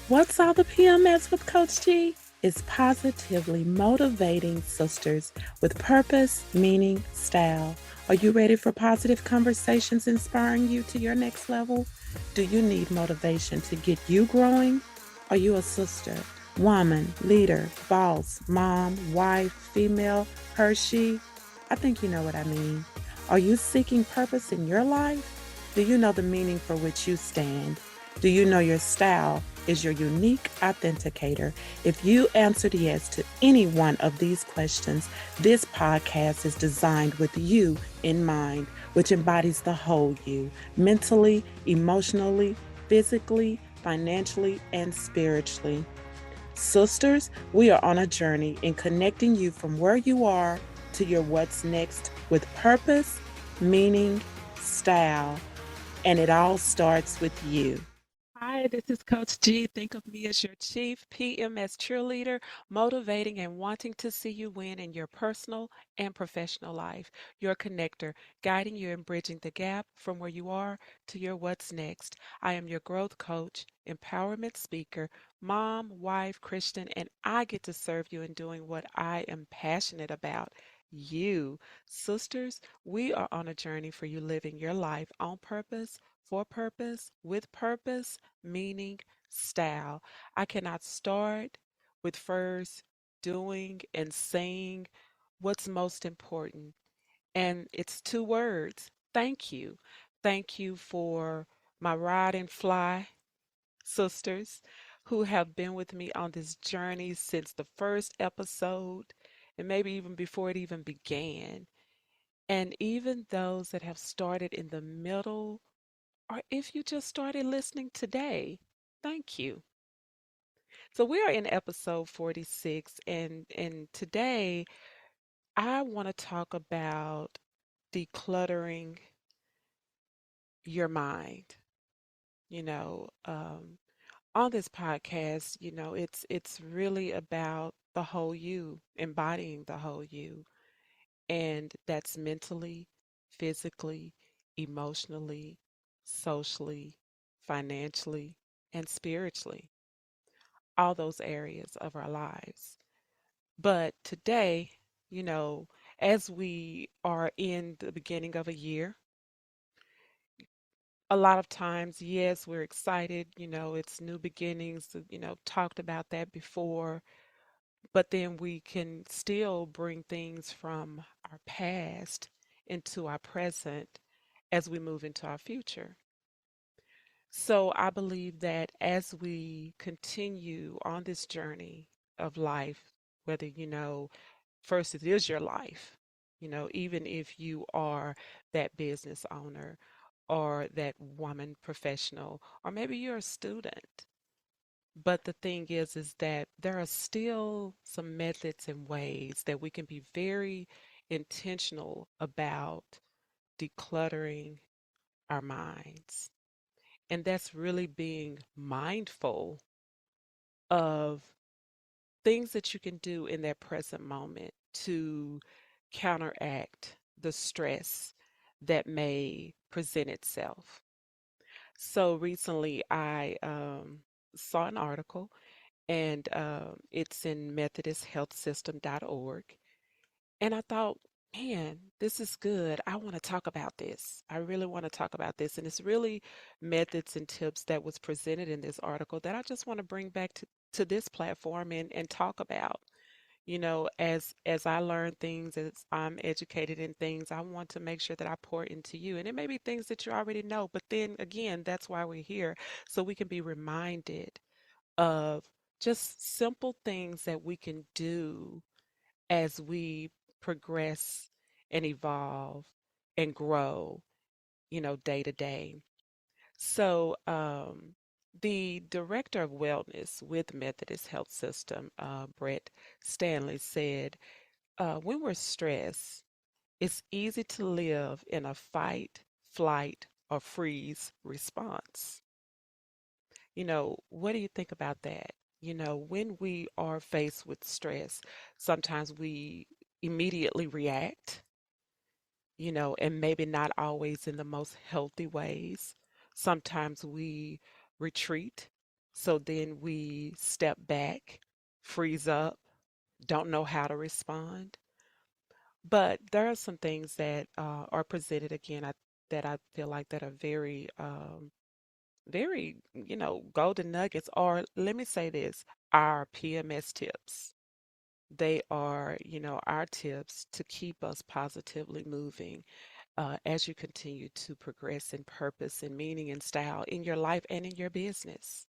What's all the P.M.S. with Coach G? It's positively motivating sisters with purpose, meaning, style. Are you ready for positive conversations inspiring you to your next level? Do you need motivation to get you growing? Are you a sister, woman, leader, boss, mom, wife, female, her, she? I think you know what I mean. Are you seeking purpose in your life? Do you know the meaning for which you stand? Do you know your style is your unique authenticator? If you answered yes to any one of these questions, this podcast is designed with you in mind, which embodies the whole you mentally, emotionally, physically, financially, and spiritually. Sisters, we are on a journey in connecting you from where you are to your what's next with purpose, meaning, style, and it all starts with you. Hi, this is Coach G. Think of me as your chief P.M.S cheerleader, motivating and wanting to see you win in your personal and professional life. Your connector, guiding you and bridging the gap from where you are to your what's next. I am your growth coach, empowerment speaker, mom, wife, Christian, and I get to serve you in doing what I am passionate about. You, sisters, we are on a journey for you living your life on purpose, for purpose, with purpose, meaning, style. I cannot start with first doing and saying what's most important. And it's two words. Thank you. Thank you for my ride and fly sisters who have been with me on this journey since the first episode and maybe even before it even began. And even those that have started in the middle, or if you just started listening today, thank you. So we are in episode 46, and today I want to talk about decluttering your mind. You know, on this podcast, it's really about the whole you, embodying the whole you, and that's mentally, physically, emotionally, socially, financially, and spiritually, all those areas of our lives. But today, you know, as we are in the beginning of a year, a lot of times, yes, we're excited, it's new beginnings, talked about that before, but then we can still bring things from our past into our present as we move into our future. So I believe that as we continue on this journey of life, whether first it is your life, even if you are that business owner or that woman professional, or maybe you're a student. But the thing is that there are still some methods and ways that we can be very intentional about decluttering our minds. And that's really being mindful of things that you can do in that present moment to counteract the stress that may present itself. So recently, I saw an article, and it's in methodisthealthsystem.org. And I thought, man, this is good. I want to talk about this. I really want to talk about this. And it's really methods and tips that was presented in this article that I just want to bring back to this platform and talk about. As I learn things, as I'm educated in things, I want to make sure that I pour into you. And it may be things that you already know, but then again, that's why we're here. So we can be reminded of just simple things that we can do as we progress and evolve and grow, day to day. So, the director of wellness with Methodist Health System, Brett Stanley, said, when we're stressed, it's easy to live in a fight, flight, or freeze response. What do you think about that? When we are faced with stress, sometimes we immediately react, and maybe not always in the most healthy ways. Sometimes we retreat, So then we step back, freeze up, don't know how to respond. But there are some things that are presented again that I feel like that are very, very, golden nuggets. Or let me say this, our PMS tips. They are, our tips to keep us positively moving as you continue to progress in purpose and meaning and style in your life and in your business.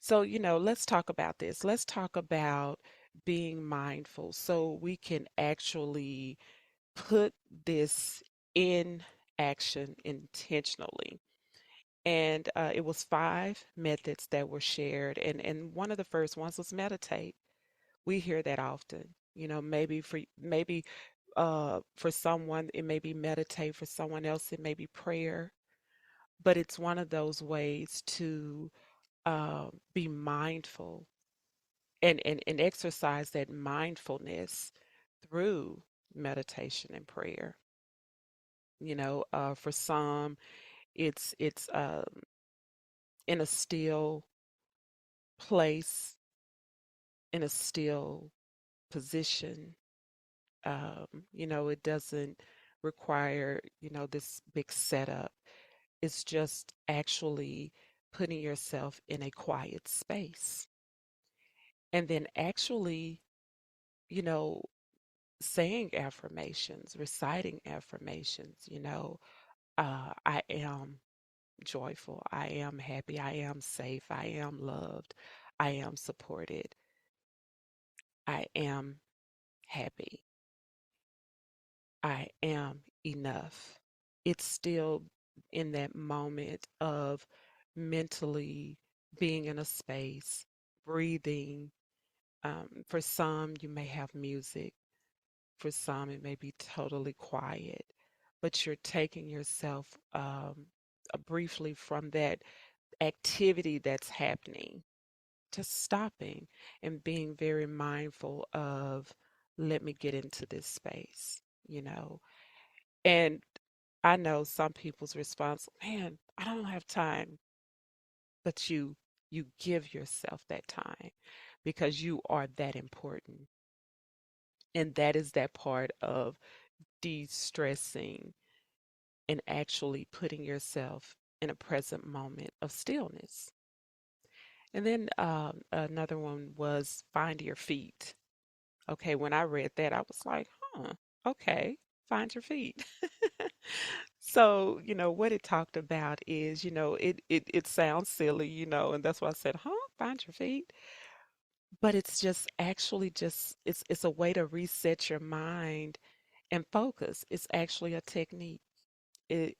So, let's talk about this. Let's talk about being mindful so we can actually put this in action intentionally. And it was five methods that were shared, and one of the first ones was meditate. We hear that often. Maybe for someone it may be meditate, for someone else it may be prayer, but it's one of those ways to be mindful and exercise that mindfulness through meditation and prayer. For some, it's in a still place, in a still position. It doesn't require, this big setup. It's just actually putting yourself in a quiet space and then actually, you know, saying affirmations, reciting affirmations, I am joyful, I am happy, I am safe, I am loved, I am supported, I am happy, I am enough. It's still in that moment of mentally being in a space, breathing. For some, you may have music. For some, it may be totally quiet, but you're taking yourself briefly from that activity that's happening, just stopping and being very mindful of, let me get into this space, you know. And I know some people's response, man, I don't have time, but you give yourself that time because you are that important. And that is that part of de-stressing and actually putting yourself in a present moment of stillness. And then another one was find your feet. Okay, when I read that, I was like, huh, okay, find your feet. So, what it talked about is, it sounds silly, and that's why I said, huh, find your feet. But it's just actually just it's a way to reset your mind and focus. It's actually a technique. It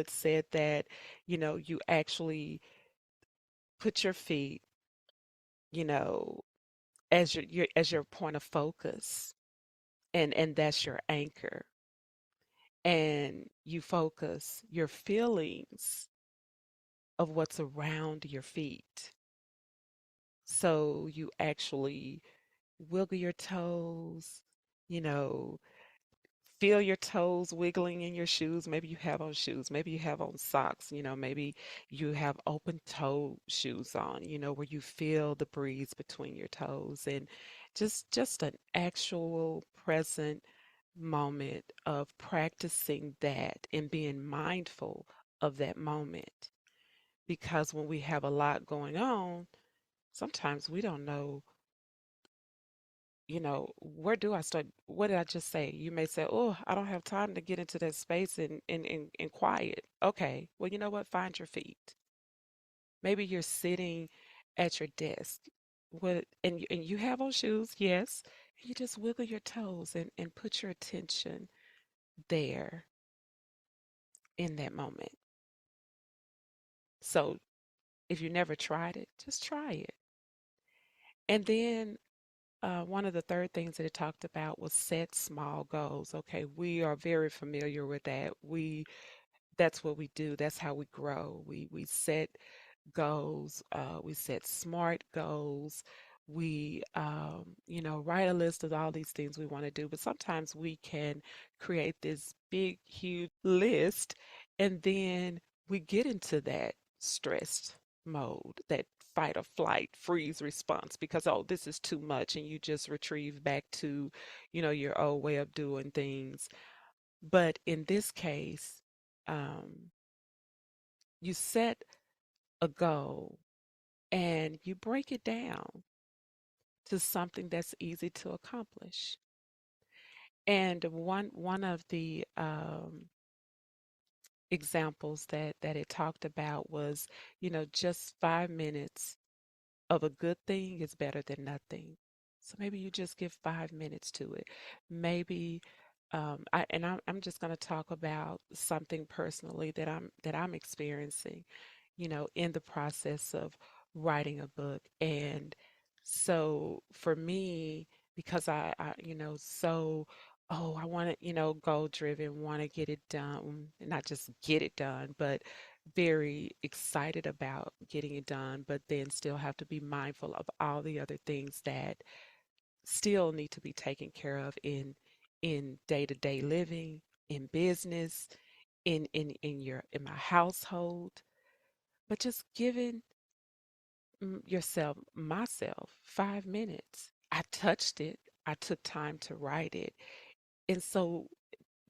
said that, you actually put your feet, you know, as your point of focus, and that's your anchor. And you focus your feelings of what's around your feet. So you actually wiggle your toes, you know, feel your toes wiggling in your shoes. Maybe you have on shoes, maybe you have on socks, maybe you have open toe shoes on, where you feel the breeze between your toes, and just an actual present moment of practicing that and being mindful of that moment. Because when we have a lot going on, sometimes we don't know, where do I start? What did I just say? You may say, oh, I don't have time to get into that space and quiet. Okay, well, you know what? Find your feet. Maybe you're sitting at your desk and you have on shoes, yes. You just wiggle your toes and put your attention there in that moment. So if you never tried it, just try it. And then one of the third things that it talked about was set small goals. Okay, we are very familiar with that. That's what we do. That's how we grow. We set goals. We set smart goals. We write a list of all these things we want to do. But sometimes we can create this big, huge list, and then we get into that stressed mode, that fight or flight freeze response, because, oh, this is too much, and you just retrieve back to, your old way of doing things. But in this case, um, you set a goal and you break it down to something that's easy to accomplish. And one of the examples that it talked about was, just 5 minutes of a good thing is better than nothing. So maybe you just give 5 minutes to it. Maybe I'm just going to talk about something personally that I'm experiencing, in the process of writing a book. And so for me, because I want to, goal driven, want to get it done, not just get it done, but very excited about getting it done, but then still have to be mindful of all the other things that still need to be taken care of in day-to-day living, in business, in my household. But just giving myself 5 minutes. I touched it. I took time to write it. And so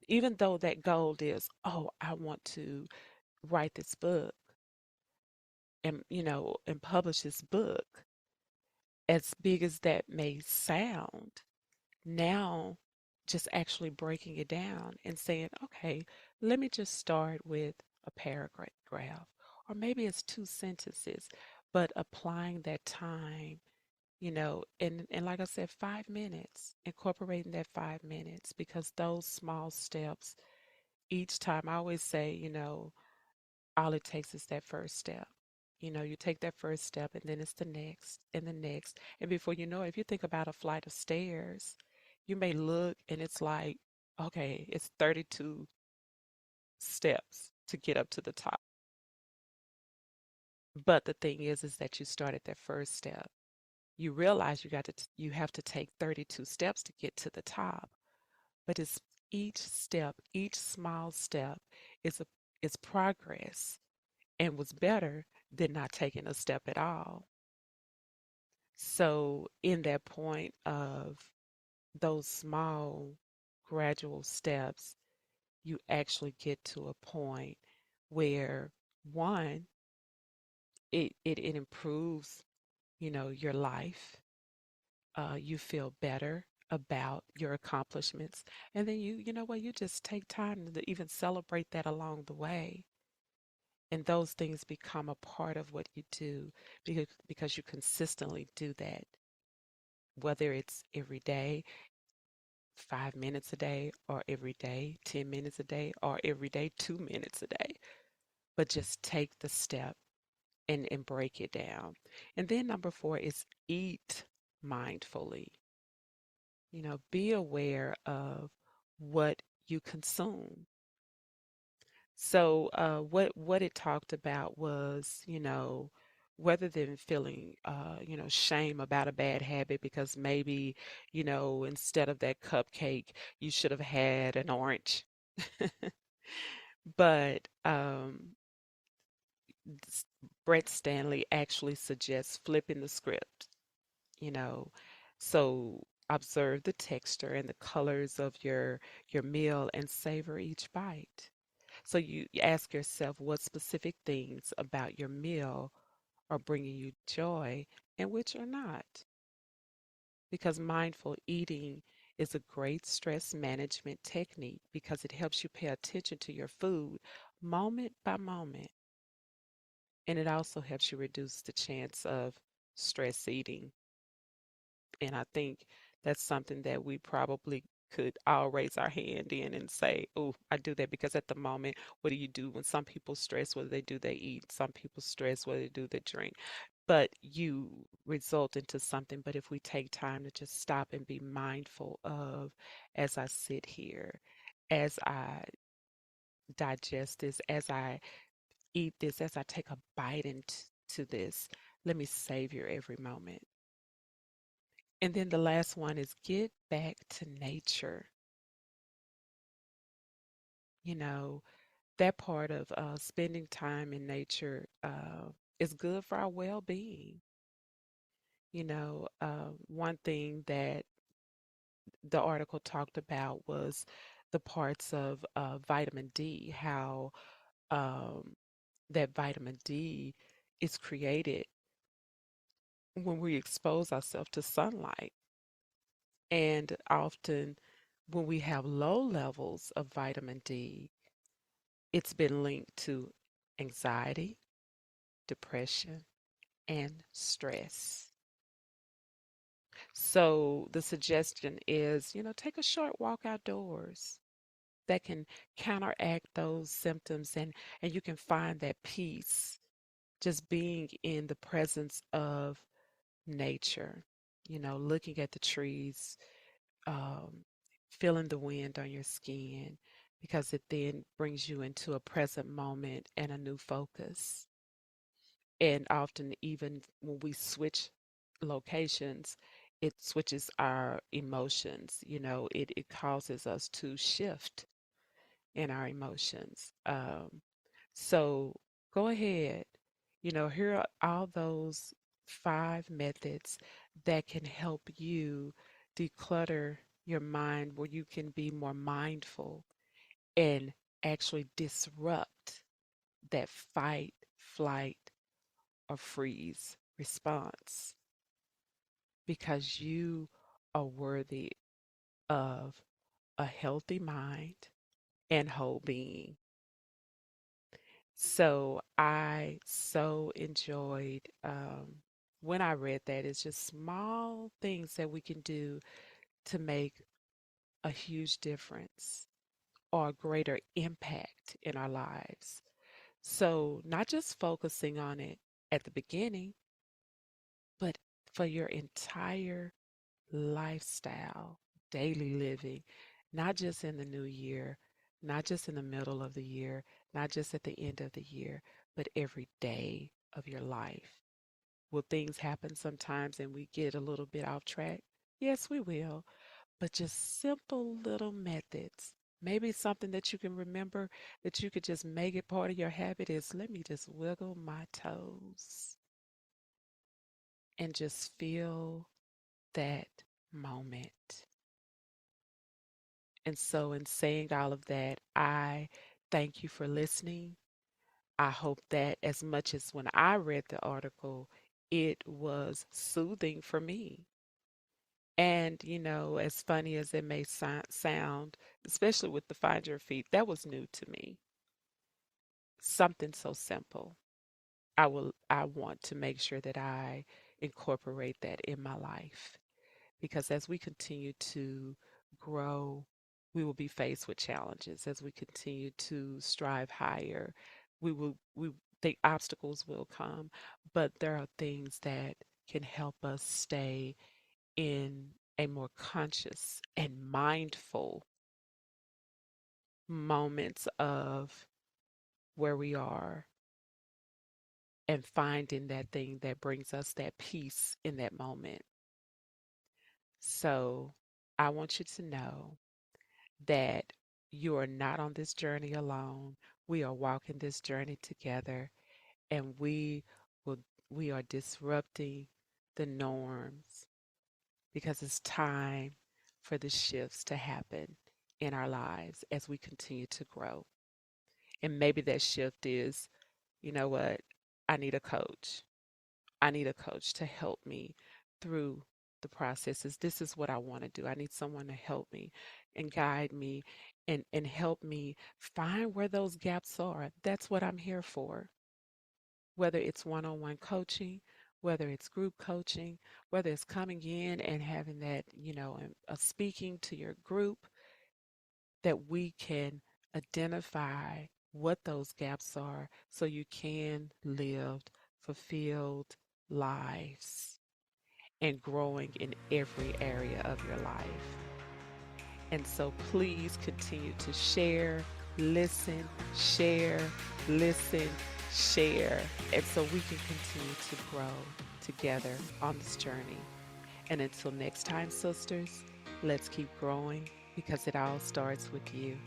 even though that goal is, oh, I want to write this book and publish this book, as big as that may sound, now just actually breaking it down and saying, okay, let me just start with a paragraph, or maybe it's two sentences, but applying that time, and like I said, 5 minutes, incorporating that 5 minutes, because those small steps each time, I always say, all it takes is that first step. You take that first step, and then it's the next and the next. And before you know it, if you think about a flight of stairs, you may look and it's like, okay, it's 32 steps to get up to the top. But the thing is that you start at that first step. You realize you have to take 32 steps to get to the top. But it's each step, each small step is a is progress, and was better than not taking a step at all. So, in that point of those small, gradual steps, you actually get to a point where, one, it improves, your life. You feel better about your accomplishments. And then you know what, you just take time to even celebrate that along the way. And those things become a part of what you do, because you consistently do that, whether it's every day, 5 minutes a day, or every day, 10 minutes a day, or every day, 2 minutes a day. But just take the step and break it down. And then number four is eat mindfully. Be aware of what you consume. So what it talked about was, rather than feeling, shame about a bad habit, because maybe, instead of that cupcake, you should have had an orange. But Brett Stanley actually suggests flipping the script, you know. So observe the texture and the colors of your meal and savor each bite. So you ask yourself what specific things about your meal are bringing you joy and which are not. Because mindful eating is a great stress management technique, because it helps you pay attention to your food moment by moment. And it also helps you reduce the chance of stress eating. And I think that's something that we probably could all raise our hand in and say, oh, I do that. Because at the moment, what do you do when some people stress? What do? They eat. Some people stress. What do? They drink. But you result into something. But if we take time to just stop and be mindful of, as I sit here, as I digest this, as I eat this, as I take a bite into this, let me savor every moment. And then the last one is get back to nature. You know, that part of spending time in nature It's good for our well-being. One thing that the article talked about was the parts of vitamin D, how um, that vitamin D is created when we expose ourselves to sunlight. And often, when we have low levels of vitamin D, it's been linked to anxiety, depression, and stress. So the suggestion is, take a short walk outdoors that can counteract those symptoms, and you can find that peace just being in the presence of nature, looking at the trees, um, feeling the wind on your skin, because it then brings you into a present moment and a new focus. And often, even when we switch locations, it switches our emotions. It causes us to shift in our emotions. So go ahead. Here are all those 5 methods that can help you declutter your mind, where you can be more mindful and actually disrupt that fight, flight, or freeze response, because you are worthy of a healthy mind and whole being. So I so enjoyed when I read that. It's just small things that we can do to make a huge difference or a greater impact in our lives. So not just focusing on it at the beginning, but for your entire lifestyle, daily living, not just in the new year, not just in the middle of the year, not just at the end of the year, but every day of your life. Will things happen sometimes and we get a little bit off track? Yes, we will. But just simple little methods. Maybe something that you can remember that you could just make it part of your habit is, let me just wiggle my toes and just feel that moment. And so, in saying all of that, I thank you for listening. I hope that as much as when I read the article, it was soothing for me. And, as funny as it may sound, especially with the Find Your Feet, that was new to me. Something so simple. I want to make sure that I incorporate that in my life, because as we continue to grow, we will be faced with challenges. As we continue to strive higher, we think obstacles will come, but there are things that can help us stay in a more conscious and mindful moments of where we are, and finding that thing that brings us that peace in that moment. So I want you to know that you are not on this journey alone. We are walking this journey together, and will we are disrupting the norms, because it's time for the shifts to happen in our lives as we continue to grow. And maybe that shift is, you know what, I need a coach. I need a coach to help me through the processes. This is what I want to do. I need someone to help me and guide me and help me find where those gaps are. That's what I'm here for. Whether it's one-on-one coaching, whether it's group coaching, whether it's coming in and having that, speaking to your group, that we can identify what those gaps are so you can live fulfilled lives and growing in every area of your life. And so please continue to share, listen, share, listen, share. And so we can continue to grow together on this journey. And until next time, sisters, let's keep growing, because it all starts with you.